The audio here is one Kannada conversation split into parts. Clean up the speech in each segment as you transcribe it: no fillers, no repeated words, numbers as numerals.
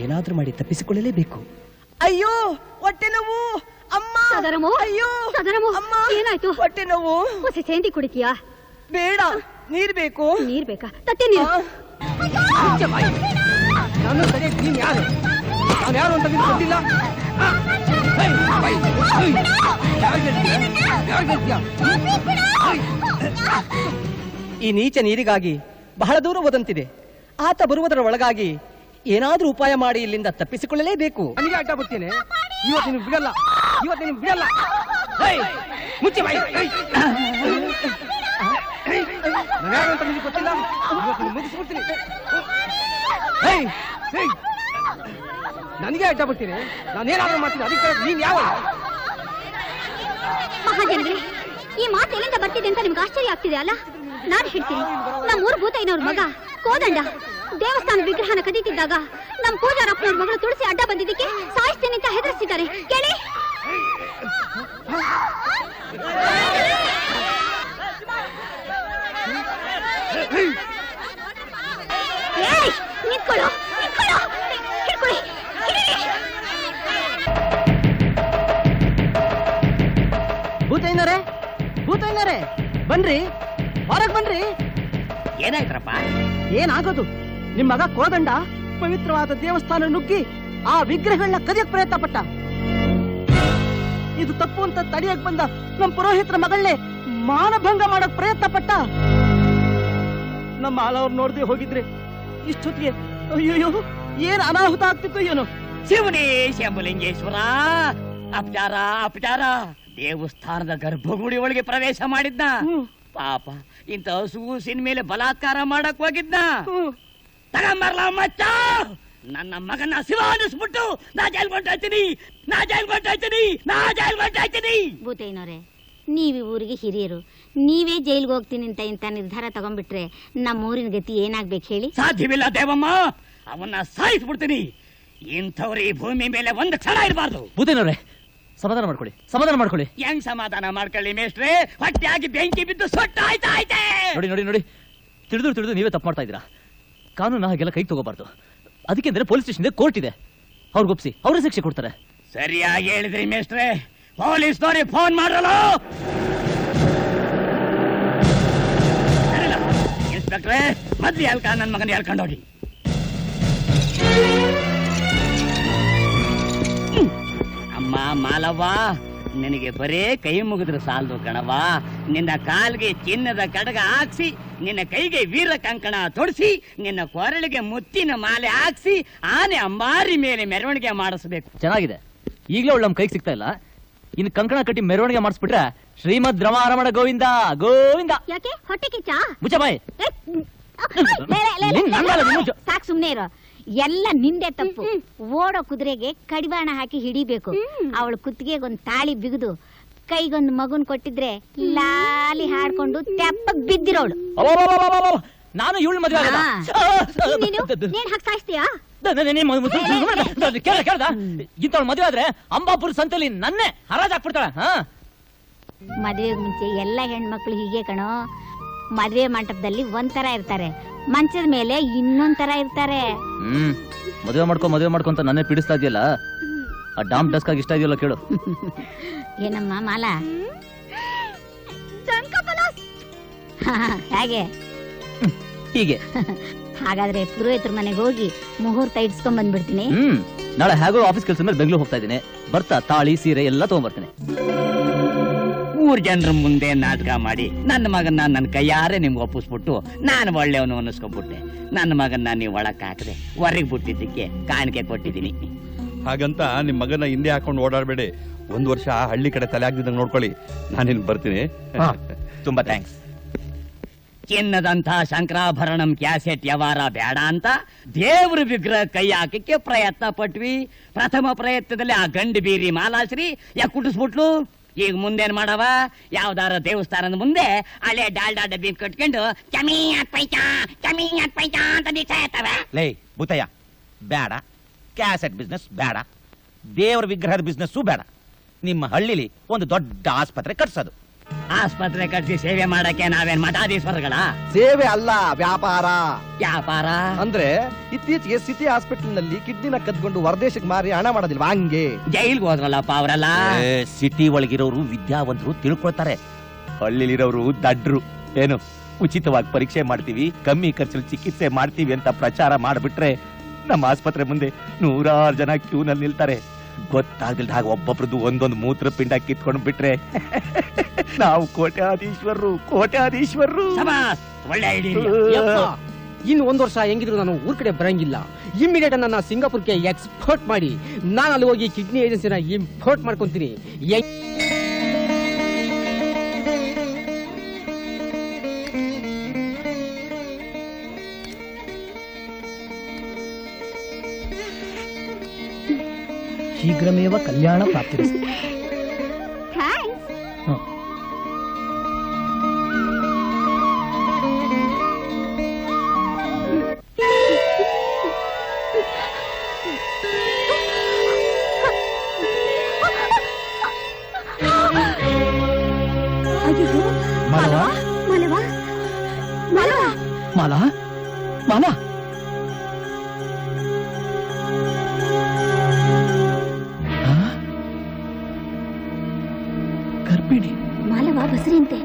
ಏನಾದ್ರೂ ಮಾಡಿ ತಪ್ಪಿಸಿಕೊಳ್ಳಲೇಬೇಕು. ಅಯ್ಯೋ ಹೊಟ್ಟೆ ನೋವು ಅಮ್ಮ. ಅಯ್ಯೋ ಅಮ್ಮ, ಏನಾಯ್ತು? ಹೊಟ್ಟೆ ನೋವು. ಹೊಸ ಸೇಂದಿ ಕುಡಿತೀಯಾ? ಬೇಡ, ನೀರ್ ಬೇಕು. ನೀರ್ ಬೇಕಾ? ತಟ್ಟೆ ನೀರು. ನಾನು ತಡೆಯಕ್ಕೆ ನೀನ್ ಯಾರು? ನಾನು ಯಾರು ಅಂತ ನಿಮ್ಗೆ ಗೊತ್ತಿಲ್ಲ? ಈ ನೀಚ ನೀರಿಗಾಗಿ ಬಹಳ ದೂರ ಹೋದಂತಿದೆ. ಆತ ಬರುವುದರ ಒಳಗಾಗಿ ಏನಾದ್ರೂ ಉಪಾಯ ಮಾಡಿ ಇಲ್ಲಿಂದ ತಪ್ಪಿಸಿಕೊಳ್ಳಲೇಬೇಕು. ನನಗೆ ಅಡ್ಡ ಬರ್ತೀನಿ. ಇವತ್ತು ನಿಮ್ಗೆ ಬಿಡಲ್ಲ, ಇವತ್ತು ನಿಮ್ಗೆ ಬಿಡಲ್ಲ. ಮುಚ್ಚೆ ಬಾಯಿ. ನಾನು ಅಂತ ನಿಮ್ಗೆ ಗೊತ್ತಿಲ್ಲ. ಇವತ್ತು ಮುಗಿಸ್ಬಿಡ್ತೀನಿ. ನನಗೆ ಅಡ್ಡ ಬರ್ತೀನಿ. ನಾನೇನಾದ್ರೂ ಮಾಡ್ತೀನಿ. ಅದಕ್ಕೆ ನೀನ್ ಯಾವ? ಮಹಾಜನ್ರೆ, ಈ ಮಾತು ಎಲ್ಲಿಂದ ಬರ್ತಿದೆ ಅಂತ ನಿಮ್ಗೆ ಆಶ್ಚರ್ಯ ಆಗ್ತಿದೆ ಅಲ್ಲ? ನಾನು ಹೇಳ್ತೀನಿ, ನಮ್ಮೂರು ಭೂತಯ್ಯನವ್ರ ಮಗ ಕೋದಂಡ ದೇವಸ್ಥಾನ ವಿಗ್ರಹನ ಕದೀತಿದ್ದಾಗ ನಮ್ ಪೂಜಾರಪ್ಪನವ್ರ ಮಗಳು ತುಳಸಿ ಅಡ್ಡ ಬಂದಿದ್ದಕ್ಕೆ ಸಾಯಿಸ್ತೀನಿ ಅಂತ ಹೆದರಿಸಿದ್ದಾರೆ. ಕೇಳಿ. ನಿಂತ್ಕೊಳ್ಳೋ, ಹಿಡ್ಕೊಳ್ಳಿ. ಭೂತಯ್ಯನರೇ ಬನ್ರಿ, ಹೊರಗ್ ಬನ್ರಿ. ಏನಾಯ್ತ್ರಪ್ಪ? ಏನಾಗೋದು? ನಿಮ್ ಮಗ ಕೋದಂಡ ಪವಿತ್ರವಾದ ದೇವಸ್ಥಾನ ನುಗ್ಗಿ ಆ ವಿಗ್ರಹಗಳನ್ನ ಕದಿಯಕ್ ಪ್ರಯತ್ನ ಪಟ್ಟ. ಇದು ತಪ್ಪು ಅಂತ ತಡೆಯಕ್ ಬಂದ ನಮ್ ಪುರೋಹಿತರ ಮಗಳನ್ನೇ ಮಾನಭಂಗ ಮಾಡಕ್ ಪ್ರಯತ್ನ ಪಟ್ಟ. ನಮ್ಮ ಆಲವ್ರು ನೋಡ್ದೆ ಹೋಗಿದ್ರೆ ಇಷ್ಟೊತ್ತಿಗೆ ಅಯ್ಯೋ ಏನ್ ಅನಾಹುತ ಆಗ್ತಿತ್ತು ಏನೋ. ಶಿವನೇ ಶಂಭುಲಿಂಗೇಶ್ವರ, ಅಪಚಾರ ಅಪಚಾರ. ದೇವಸ್ಥಾನದ ಗರ್ಭಗುಡಿ ಒಳಗೆ ಪ್ರವೇಶ ಮಾಡಿದ್ನ. ಪಾಪ, ಇಂತ ಹಸುವಿನ ಮೇಲೆ ಬಲಾತ್ಕಾರ ಮಾಡಕ್ ಹೋಗಿದ್ನ. ತಗೊಂಬರ್ಲ ಮಚ್ಚ, ನನ್ನ ಮಗನ ಶಿವ ಅನ್ನಿಸ್ಬಿಟ್ಟು ನಾ ಜೈಲ್ ಹೊಂಟಾಯ್ತೀನಿ. ಭೂತಯ್ಯನವ್ರೆ, ನೀವೇ ಊರಿಗೆ ಹಿರಿಯರು, ನೀವೇ ಜೈಲ್ಗೆ ಹೋಗ್ತೀನಿ ಅಂತ ಇಂತ ನಿರ್ಧಾರ ತಗೊಂಡ್ಬಿಟ್ರೆ ನಮ್ಮ ಊರಿನ ಗತಿ ಏನಾಗ್ಬೇಕು ಹೇಳಿ? ಸಾಧ್ಯವಿಲ್ಲ ದೇವಮ್ಮ, ಅವನ್ನ ಸಾಯಿಸ್ಬಿಡ್ತೀನಿ. ಇಂಥವ್ರು ಈ ಭೂಮಿ ಮೇಲೆ ಒಂದು ಕ್ಷಣ ಇರಬಾರ್ದು. ಭೂತಯ್ಯನವ್ರೆ, ಸಮಾಧಾನ ಮಾಡ್ಕೊಳ್ಳಿ. ಹೆಂಗ್ ಸಮಾಧಾನ ಮಾಡ್ಕೊಳ್ಳಿ ಮೇಷ್ಟ್ರೆ? ಹೊಟ್ಟೆ ಆಗಿ ಬೆಂಕಿ ಬಿದ್ದು ಸೊಟ್ಟ ಆಯ್ತಾ? ನೋಡಿ, ತಿಳಿದು ನೀವೇ ತಪ್ಪು ಮಾಡ್ತಾ ಇದ್ದೀರಾ. ಕಾನೂನು ಹಾಗೆಲ್ಲ ಕೈ ತಗೋಬಾರ್ದು. ಅದಕ್ಕೆ ಪೊಲೀಸ್ ಸ್ಟೇಷನ್ ಕೋರ್ಟ್ ಇದೆ, ಅವ್ರಿಗೊಪ್ಸಿ ಅವ್ರ ಶಿಕ್ಷೆ ಕೊಡ್ತಾರೆ. ಸರಿಯಾಗಿ ಹೇಳಿದ್ರಿ ಮೇಷ್ಟ್ರೆ. ಪೊಲೀಸ್ನವ್ರಿಗೆ ಫೋನ್ ಮಾಡಲ್ಲ. ಇನ್ಸ್ಪೆಕ್ಟ್ರೆ, ಮೊದ್ಲು ನನ್ನ ಮಗನ ಹೇಳ್ಕೊಂಡೋಗಿ. ಅಮ್ಮ ಮಾಲವ್ವ, ನಿನಗೆ ಬರೇ ಕೈ ಮುಗಿದ್ರೆ ಸಾಲದು ಕಣವ. ನಿನ್ನ ಕಾಲ್ಗೆ ಚಿನ್ನದ ಕಡಗ ಹಾಕ್ಸಿ, ನಿನ್ನ ಕೈಗೆ ವೀರ ಕಂಕಣ ತೊಡಿಸಿ, ನಿನ್ನ ಕೊರಳಿಗೆ ಮುತ್ತಿನ ಮಾಲೆ ಹಾಕ್ಸಿ, ಆನೆ ಅಂಬಾರಿ ಮೇಲೆ ಮೆರವಣಿಗೆ ಮಾಡಿಸ್ಬೇಕು. ಚೆನ್ನಾಗಿದೆ. ಈಗಲೇ ಅವಳು ನಮ್ಮ ಕೈಗೆ ಸಿಗ್ತಾ ಇಲ್ಲ. ಇನ್ನು ಕಂಕಣ ಕಟ್ಟಿ ಮೆರವಣಿಗೆ ಮಾಡಿಸ್ಬಿಟ್ರೆ ಶ್ರೀಮದ್ ರಮಾರಮಣ ಗೋವಿಂದ ಗೋವಿಂದ. ಯಾಕೆ ಹೊಟ್ಟೆ ಕಿಚ್ಚ? ಮುಚ್ಚ ಬಾಯಿ. ಸಾಕ್, ಸುಮ್ನೆ ಇರೋ. ಎಲ್ಲ ನಿಂದೆ ತಪ್ಪು. ಓಡೋ ಕುದುರೆಗೆ ಕಡಿವಾಣ ಹಾಕಿ ಹಿಡಿಬೇಕು. ಅವಳು ಕುತ್ತಿಗೆಗೊಂದು ತಾಳಿ ಬಿಗಿದು ಕೈಗೊಂದು ಮಗುನ್ ಕೊಟ್ಟಿದ್ರೆ ಲಾಲಿ ಹಾಡ್ಕೊಂಡು ತೆಪ್ಪಗ್ ಬಿದ್ದಿರೋಳು. ನಾನು ಇವಳು ಮದುವೆ ನೀನ್ ಹಾಕಿ ಸಾಯಿಸ್ತೀಯಾ? ಇಂಥವಳು ಮದುವೆ ಆದ್ರೆ ಅಂಬಾಪುರ ಸಂತೆಲಿ ನನ್ನೇ ಹರಾಜಾಕ್ಬಿಡ್ತಾಳೆ. ಮದುವೆಗೆ ಮುಂಚೆ ಎಲ್ಲ ಹೆಣ್ಮಕ್ಳು ಹೀಗೆ ಕಣೋ. ಮದುವೆ ಮಂಟಪದಲ್ಲಿ ಒಂಥರ ಇರ್ತಾರೆ, ಮಂಚದ ಮೇಲೆ ಇನ್ನೊಂದ್ ತರ ಇರ್ತಾರೆ. ಮದುವೆ ಮಾಡ್ಕೊಂತ ನನ್ನೇ ಪೀಡಿಸ್ತಾ ಇದೆಯಲ್ಲ, ಆ ಡಾಮ್ ಡಸ್ಕ್ ಆಗಿ ಇಷ್ಟ ಇದೆಯಲ್ಲ ಕೇಳು. ಏನಮ್ಮ ಮಾಲಾ, ಹೇಗೆ? ಹೀಗೆ. ಹಾಗಾದ್ರೆ ಪುರೋಹಿತರ ಮನೆಗೆ ಹೋಗಿ ಮುಹೂರ್ತ ಇಡ್ಸ್ಕೊಂಡ್ ಬಂದ್ಬಿಡ್ತೀನಿ. ನಾಳೆ ಹೇಗೋ ಆಫೀಸ್ ಕೆಲಸ ಮೇಲೆ ಬೆಂಗಳೂರು ಹೋಗ್ತಾ ಇದ್ದೀನಿ. ಬರ್ತಾ ತಾಳಿ ಸೀರೆ ಎಲ್ಲ ತಗೊಂಡ್ಬರ್ತೀನಿ. ಊರ್ ಜನರ ಮುಂದೆ ನಾಟಕ ಮಾಡಿ ನನ್ನ ಮಗನ್ನ ನನ್ನ ಕೈಯಾರೆ ನಿಮ್ಗೆ ಒಪ್ಪಿಸ್ಬಿಟ್ಟು ನಾನು ಒಳ್ಳೆಯವನು ಅನ್ನಿಸ್ಕೊಂಡ್ಬಿಟ್ಟೆ. ನನ್ನ ಮಗನ್ನ ನೀವು ಒಳಕ್ ಹಾಕದೆ ಹೊರಗೆ ಬಿಟ್ಟಿದ್ದಕ್ಕೆ ಕಾಣಿಕೆ ಕೊಟ್ಟಿದ್ದೀನಿ. ಹಾಗಂತ ನಿಮ್ ಮಗನ ಹಿಂದೆ ಹಾಕೊಂಡು ಓಡಾಡಬೇಡಿ. 1 ವರ್ಷ ಹಳ್ಳಿ ಕಡೆ ತಲೆ ಆಗ್ದಿದ್ದಂಗೆ ನೋಡ್ಕೊಳ್ಳಿ. ನಾನಿನ್ ಬರ್ತೀನಿ. ತುಂಬಾ ಥ್ಯಾಂಕ್ಸ್. ಚಿನ್ನದಂತ ಶಂಕರಾಭರಣಂ ಕ್ಯಾಸೆಟ್ ವ್ಯವಹಾರ ಬೇಡ ಅಂತ ದೇವ್ರ ವಿಗ್ರಹ ಕೈ ಹಾಕಕ್ಕೆ ಪ್ರಯತ್ನ ಪಟ್ವಿ. ಪ್ರಥಮ ಪ್ರಯತ್ನದಲ್ಲಿ ಆ ಗಂಡು ಬೀರಿ ಮಾಲಾಶ್ರೀ ಯಾಕೆ ಕುಟ್ಟಿಸ್ಬಿಟ್ಲು. ಈಗ ಮುಂದೇನ್ ಮಾಡವ? ಯಾವ್ದಾರ ದೇವಸ್ಥಾನದ ಮುಂದೆ ಹಳೆ ಡಾಲ್ಡಾ ಡಬ್ಬಿ ಕಟ್ಕೊಂಡು ಚಮೀ ಪೈಚಾ ಅಂತ ದೀಕ್ಷಾ ಇರ್ತವೆ. ಲೇ ಭೂತಯ್ಯ, ಬೇಡ. ಕ್ಯಾಸೆಟ್ ಬಿಸ್ನೆಸ್ ಬೇಡ, ದೇವರ ವಿಗ್ರಹದ ಬಿಸ್ನೆಸ್ಸು ಬೇಡ. ನಿಮ್ಮ ಹಳ್ಳಿಲಿ ಒಂದು ದೊಡ್ಡ ಆಸ್ಪತ್ರೆ ಕಟ್ಸೋದು. ಆಸ್ಪತ್ರೆ ಕಟ್ಟಿ ಸೇವೆ ಮಾಡಕ್ಕೆ ನಾವೇನ್ ಮಠಾಧೀಶ್ವರಗಳ? ಸೇವೆ ಅಲ್ಲ, ವ್ಯಾಪಾರ. ವ್ಯಾಪಾರ ಅಂದ್ರೆ ಇತ್ತೀಚೆಗೆ ಸಿಟಿ ಹಾಸ್ಪಿಟಲ್ ನಲ್ಲಿ ಕಿಡ್ನಿನ ಕದ್ಕೊಂಡು ಹೊರದೇಶಕ್ಕೆ ಮಾರಿ ಹಣ ಮಾಡೋದಿಲ್ವಾ, ಹಂಗೆ. ಜೈಲ್ಗೆ ಹೋದ್ರಲ್ಲಪ್ಪ ಅವರೆಲ್ಲ. ಸಿಟಿ ಒಳಗಿರೋರು ವಿದ್ಯಾವಂತರು ತಿಳ್ಕೊಳ್ತಾರೆ, ಹಳ್ಳಿಲಿರೋರು ದಡ್ರು. ಏನು ಉಚಿತವಾಗಿ ಪರೀಕ್ಷೆ ಮಾಡ್ತೀವಿ, ಕಮ್ಮಿ ಖರ್ಚಲ್ಲಿ ಚಿಕಿತ್ಸೆ ಮಾಡ್ತೀವಿ ಅಂತ ಪ್ರಚಾರ ಮಾಡ್ಬಿಟ್ರೆ ನಮ್ಮ ಆಸ್ಪತ್ರೆ ಮುಂದೆ 100 ಜನ ಕ್ಯೂನಲ್ಲಿ ನಿಲ್ತಾರೆ. ಗೊತ್ತಾಗ್ದಿಲ್ದ ಹಾಗೆ ಒಬ್ಬೊಬ್ರದ್ದು ಒಂದೊಂದು ಮೂತ್ರ ಪಿಂಡ ಕಿತ್ಕೊಂಡು ಬಿಟ್ರೆ ನಾವು ಕೋಟ್ಯಾಧೀಶ್ವರರು. ಶಬಾಸ್, ಒಳ್ಳೆ ಐಡಿಯಾ. ಯಪ್ಪ, ಇನ್ನು 1 ವರ್ಷ ಹೆಂಗಿದ್ರು ನಾನು ಊರ್ ಕಡೆ ಬರಂಗಿಲ್ಲ. ಇಮಿಡಿಯೇಟ್ ನನ್ನ ಸಿಂಗಾಪುರ್ಗೆ ಎಕ್ಸ್ಪೋರ್ಟ್ ಮಾಡಿ ನಾನು ಅಲ್ಲಿ ಹೋಗಿ ಕಿಡ್ನಿ ಏಜೆನ್ಸಿನ ಇಂಪೋರ್ಟ್ ಮಾಡ್ಕೊಂತೀನಿ. ಶೀಘ್ರಮೇವ ಕಲ್ಯಾಣ ಪ್ರಾಪ್ತಿರಸ್ತು. ಥ್ಯಾಂಕ್ಸ್. ಅಯ್ಯೋ, ಮಾಲವ? ಮಾಲವ, ಮಾಲವ. ಮಾಲಾ, ಮಾಲಾ, ಗರ್ಭಿಣಿ. ಮಾಲವ ಬಸರಿಯಂತೆ.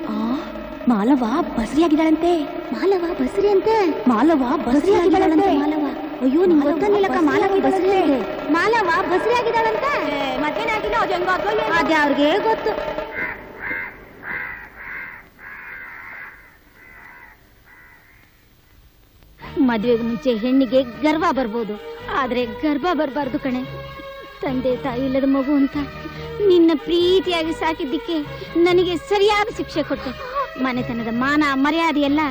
ಮಾಲವ ಬಸರಿಯಾಗಿದ್ದಾಳಂತೆ. ಮಾಲವ ಬಸರಿಯಂತೆ. ಮಾಲವ ಬಸರಿಯಾಗಿದ್ದಾಳಂತೆ. ಮಾಲವ, ಅಯ್ಯೋ ನಿಮ್ಗೆ ಗೊತ್ತಾಗಿಲ್ಲಕ್ಕ, ಮಾಲವ ಬಸರಿಯಂತೆ. ಮಾಲವ ಬಸರಿಯಾಗಿದ್ದಾಳಂತೆ. ಮತ್ತೇನಾಗಿಲ್ಲ, ಅದು ಹೆಂಗಾದ್ರೂ ಅದೇ ಅವ್ರಿಗೆ ಗೊತ್ತು. ಮದುವೆಗೆ ಮುಂಚೆ ಹೆಣ್ಣಿಗೆ ಗರ್ವ ಬರ್ಬೋದು, ಆದ್ರೆ ಗರ್ಭ ಬರಬಾರ್ದು ಕಣೆ. ತಂದೆ ತಾಯಿ ಇಲ್ಲದ ಮಗು ಅಂತ ನಿನ್ನ ಪ್ರೀತಿಯಾಗಿ ಸಾಕಿದ್ದಕ್ಕೆ ನನಗೆ ಸರಿಯಾದ ಶಿಕ್ಷೆ ಕೊಟ್ಟೆ. ಮನೆತನದ ಮಾನ ಮರ್ಯಾದೆ ಎಲ್ಲ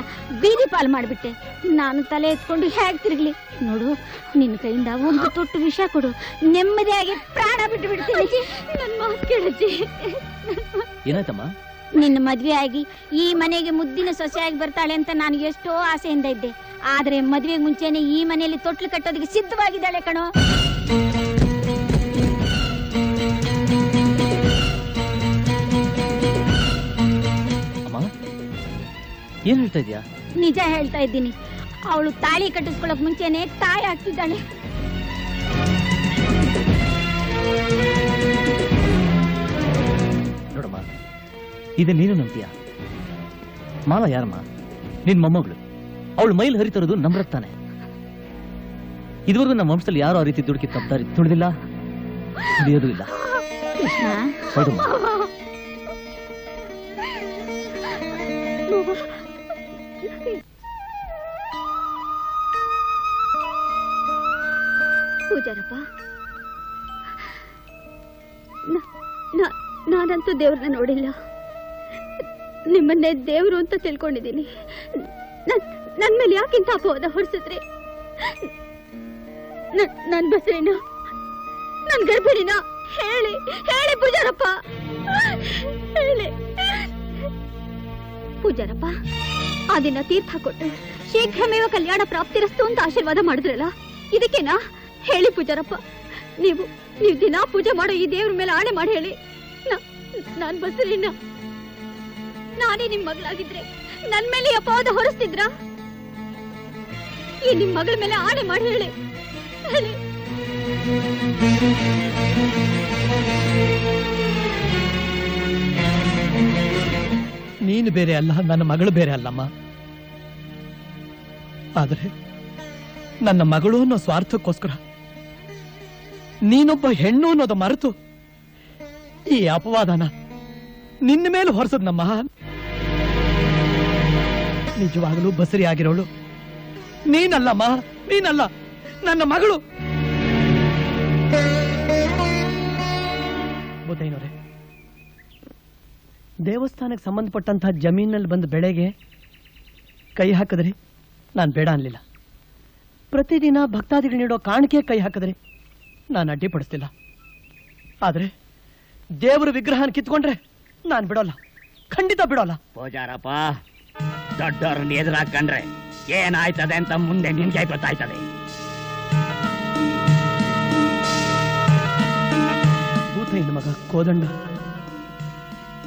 ಬೀದಿ ಪಾಲು ಮಾಡಿಬಿಟ್ಟೆ. ನಾನು ತಲೆ ಎತ್ಕೊಂಡು ಹೇಗೆ ತಿರುಗ್ಲಿ? ನೋಡು, ನಿನ್ನ ಕೈಯಿಂದ ಒಂದು ತೊಟ್ಟು ವಿಷ ಕೊಡು, ನೆಮ್ಮದಿಯಾಗಿ ಪ್ರಾಣ ಬಿಟ್ಟು ಬಿಡ್ತೀನಿ. ನನ್ನ ಮಾತು ಕೇಳಜ್ಜಿ. ಏನಾಯ್ತಮ್ಮ? ನಿನ್ನ ಮದ್ವೆ ಆಗಿ ಈ ಮನೆಗೆ ಮುದ್ದಿನ ಸೊಸೆಯಾಗಿ ಬರ್ತಾಳೆ ಅಂತ ನಾನು ಎಷ್ಟೋ ಆಸೆಯಿಂದ ಇದ್ದೆ. ಆದ್ರೆ ಮದ್ವೆಗೆ ಮುಂಚೆನೆ ಈ ಮನೆಯಲ್ಲಿ ತೊಟ್ಲು ಕಟ್ಟೋದಕ್ಕೆ ಸಿದ್ಧವಾಗಿದ್ದಾಳೆ ಕಣೋ. ಏನ್ ಹೇಳ್ತಾ ಇದೀಯಾ? ನಿಜ ಹೇಳ್ತಾ ಇದ್ದೀನಿ. ಅವಳು ತಾಳಿ ಕಟ್ಟಿಸ್ಕೊಳ್ಳೋಕ್ ಮುಂಚೆನೆ ತಾಯಿ ಆಗ್ತಿದ್ದಾಳೆ. ನೋಡಮ್ಮ, ಇದೆ ನೀನು ನಂಬ್ತೀಯ? ಮಾಲ ಯಾರಮ್ಮ? ನಿನ್ ಮೊಮ್ಮಗಳು. ಅವಳು ಮೈಲ್ ಹರಿತಿರೋದು ನಮ್ರತ್ತಾನೆ. ಇದುವರೆಗೂ ನಮ್ಮ ವಂಶದಲ್ಲಿ ಯಾರು ಆ ರೀತಿ ದುಡುಕಿ ತಪ್ಪಾರಿ ತುಳಿದಿಲ್ಲ, ತುಳಿಯೋದು ಇಲ್ಲ. ಕೃಷ್ಣ, ಹೌದಮ್ಮ. ಪೂಜಾರಪ್ಪ, ನಾನಂತೂ ದೇವ್ರನ್ನ ನೋಡಿಲ್ಲ. ನಿಮ್ಮನ್ನೇ ದೇವ್ರು ಅಂತ ತಿಳ್ಕೊಂಡಿದ್ದೀನಿ. ನನ್ ಮೇಲೆ ಯಾಕಿಂತ ಅಪವಾದ ಹೊರಿಸಿದ್ರಿ? ನನ್ ಬಸರಿನ, ನನ್ ಗರ್ಭಿಣಿನ ಹೇಳಿ ಹೇಳಿ ಪೂಜಾರಪ್ಪ, ಹೇಳಿ. ಪೂಜಾರಪ್ಪ, ಆ ದಿನ ತೀರ್ಥ ಕೊಟ್ಟು ಶೀಘ್ರಮೇವ ಕಲ್ಯಾಣ ಪ್ರಾಪ್ತಿರಸ್ತು ಅಂತ ಆಶೀರ್ವಾದ ಮಾಡಿದ್ರಲ್ಲ, ಇದಕ್ಕೇನಾ? ಹೇಳಿ ಪೂಜಾರಪ್ಪ, ನೀವು ದಿನ ಪೂಜೆ ಮಾಡೋ ಈ ದೇವ್ರ ಮೇಲೆ ಆಣೆ ಮಾಡಿ ಹೇಳಿ. ನಾನ್ ಬಸರಿನ, ನಾನೇ ನಿಮ್ ಮಗಳಾಗಿದ್ರೆ ನನ್ ಮೇಲೆ ಅಪವಾದ ಹೊರಿಸ್ತಿದ್ರ? ಈ ನಿಮ್ ಮಗಳ ಮೇಲೆ ಆಣೆ ಮಾಡಿ ಹೇಳಿ, ಹೇಳಿ. ನೀನು ಬೇರೆ ಅಲ್ಲ, ನನ್ನ ಮಗಳು ಬೇರೆ ಅಲ್ಲಮ್ಮ. ಆದ್ರೆ ನನ್ನ ಮಗಳು ಅನ್ನೋ ಸ್ವಾರ್ಥಕ್ಕೋಸ್ಕರ ನೀನೊಬ್ಬ ಹೆಣ್ಣು ಅನ್ನೋದು ಮರೆತು ಈ ಅಪವಾದನ ನಿನ್ನ ಮೇಲೆ ಹೊರಸದ್ನಮ್ಮ. ನಿಜವಾಗಲೂ ಬಸರಿ ಆಗಿರೋಳು ನೀನಲ್ಲಮ್ಮ, ನೀನಲ್ಲ, ನನ್ನ ಮಗಳು. ಬುದ್ದಯ್ಯನವರೇ, ದೇವಸ್ಥಾನಕ್ಕೆ ಸಂಬಂಧಪಟ್ಟಂತಹ ಜಮೀನಲ್ಲಿ ಬಂದ ಬೆಳೆಗೆ ಕೈ ಹಾಕಿದ್ರಿ, ನಾನು ಬೇಡ ಅನ್ಲಿಲ್ಲ. ಪ್ರತಿದಿನ ಭಕ್ತಾದಿಗಳು ನೀಡೋ ಕಾಣಿಕೆ ಕೈ ಹಾಕಿದ್ರಿ, ನಾನು ಅಡ್ಡಿಪಡಿಸ್ತಿಲ್ಲ. ಆದ್ರೆ ದೇವರ ವಿಗ್ರಹನ ಕಿತ್ಕೊಂಡ್ರೆ ನಾನು ಬಿಡೋಲ್ಲ, ಖಂಡಿತ ಬಿಡೋಲ್ಲ. ಪೂಜಾರಪ್ಪ, ದೊಡ್ಡವ್ರನ್ನ ಎದುರಾಕೊಂಡ್ರೆ ಏನಾಯ್ತದೆ ಅಂತ ಮುಂದೆ ನಿನ್ಗೆ ಗೊತ್ತಾಯ್ತದೆ. ಭೂತಯ್ಯನ ಮಗ ಕೋದಂಡ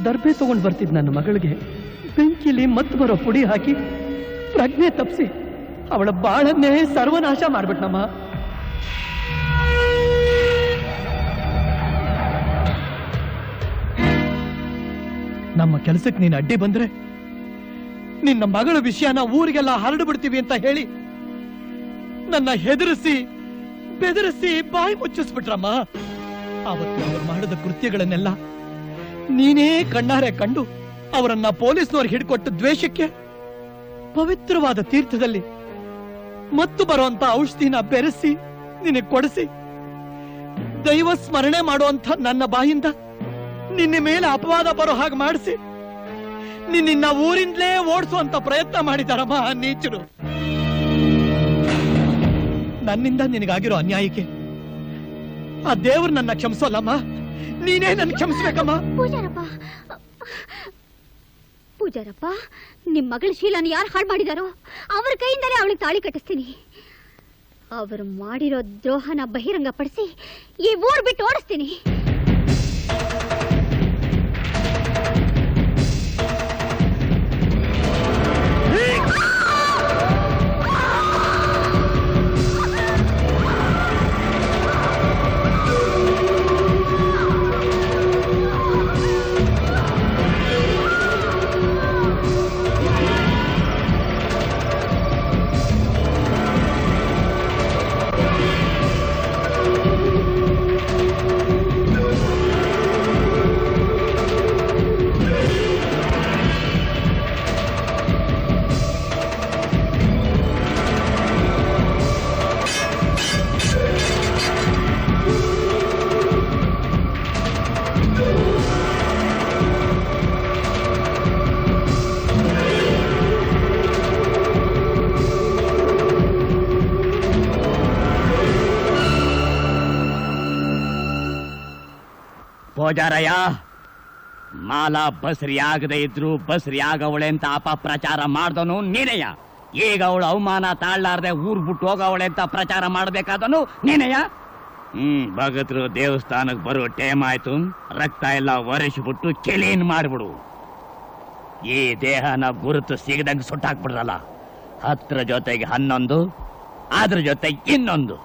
ದರ್ಬೆ ತಗೊಂಡು ಬರ್ತಿದ್ ನನ್ನ ಮಗಳಿಗೆ ಬೆಂಕಿಲಿ ಮತ್ತು ಬರೋ ಪುಡಿ ಹಾಕಿ ಪ್ರಜ್ಞೆ ತಪ್ಪಿಸಿ ಅವಳ ಬಾಳನ್ನೇ ಸರ್ವನಾಶ ಮಾಡ್ಬಿಟ್ನಮ್ಮ. ನಮ್ಮ ಕೆಲಸಕ್ಕೆ ನೀನು ಅಡ್ಡಿ ಬಂದ್ರೆ ನಿನ್ನ ಮಗಳ ವಿಷಯನ ಊರಿಗೆಲ್ಲ ಹರಡು ಬಿಡ್ತೀವಿ ಅಂತ ಹೇಳಿ ನನ್ನ ಹೆದರಿಸಿ ಬೆದರಿಸಿ ಬಾಯಿ ಮುಚ್ಚಿಸ್ಬಿಟ್ರಮ್ಮ. ಅವತ್ತು ಅವರು ಮಾಡಿದ ಕೃತ್ಯಗಳನ್ನೆಲ್ಲ ನೀನೇ ಕಣ್ಣಾರೆ ಕಂಡು ಅವರನ್ನ ಪೊಲೀಸ್ನವ್ರಿಗೆ ಹಿಡ್ಕೊಟ್ಟು ದ್ವೇಷಕ್ಕೆ ಪವಿತ್ರವಾದ ತೀರ್ಥದಲ್ಲಿ ಮತ್ತು ಬರುವಂತ ಔಷಧಿನ ಬೆರೆಸಿ ನಿನಗೆ ಕೊಡಿಸಿ ದೈವ ಸ್ಮರಣೆ ಮಾಡುವಂತ ನನ್ನ ಬಾಯಿಂದ ನಿನ್ನ ಮೇಲೆ ಅಪವಾದ ಬರೋ ಹಾಗೆ ಮಾಡಿಸಿ ನಿನ್ನ ಊರಿಂದಲೇ ಓಡಿಸುವಂತ ಪ್ರಯತ್ನ ಮಾಡಿದಾರಮ್ಮ ಆ ನೀಚರು. ನನ್ನಿಂದ ನಿನಗಾಗಿರೋ ಅನ್ಯಾಯಕ್ಕೆ ಆ ದೇವ್ರು ನನ್ನ ಕ್ಷಮಿಸೋಲ್ಲಮ್ಮ, ನೀನೇ ನನ್ನ ಕ್ಷಮಿಸ್ಬೇಕಮ್ಮ. ಪೂಜಾರಪ್ಪ, ನಿಮ್ ಮಗಳ ಶೀಲನ ಯಾರು ಹಾಳು ಮಾಡಿದಾರೋ ಅವ್ರ ಕೈಯಿಂದಲೇ ಅವಳಿಗೆ ತಾಳಿ ಕಟ್ಟಿಸ್ತೀನಿ. ಅವರು ಮಾಡಿರೋ ದ್ರೋಹನ ಬಹಿರಂಗ ಪಡಿಸಿ ಈ ಊರ್ ಬಿಟ್ಟು ಓಡಿಸ್ತೀನಿ. ಪೂಜಾರಯ್ಯ, ಮಾಲಾ ಬಸ್ರಿ ಆಗದೆ ಇದ್ರು ಬಸ್ರಿ ಆಗವಳೆ ಅಂತ ಅಪಪ್ರಚಾರ ಮಾಡ್ದನು ನೀನೆಯ. ಈಗ ಅವಳು ಅವಮಾನ ತಾಳ್ಲಾರ್ದೆ ಊರ್ ಬಿಟ್ಟು ಹೋಗವಳೆ ಅಂತ ಪ್ರಚಾರ ಮಾಡಬೇಕಾದನು ನೀನೆಯ. ಭಗತರು ದೇವಸ್ಥಾನಕ್ಕೆ ಬರೋ ಟೈಮ್ ಆಯ್ತು, ರಕ್ತ ಎಲ್ಲ ಒರೆಸ್ಬಿಟ್ಟು ಕ್ಲೀನ್ ಮಾಡ್ಬಿಡು. ಈ ದೇಹನ ಗುರುತು ಸಿಗದಂಗೆ ಸುಟ್ಟಾಕ್ಬಿಡ್ರಲ್ಲ. 10 ಜೊತೆಗೆ 11, ಅದ್ರ ಜೊತೆಗೆ ಇನ್ನೊಂದು.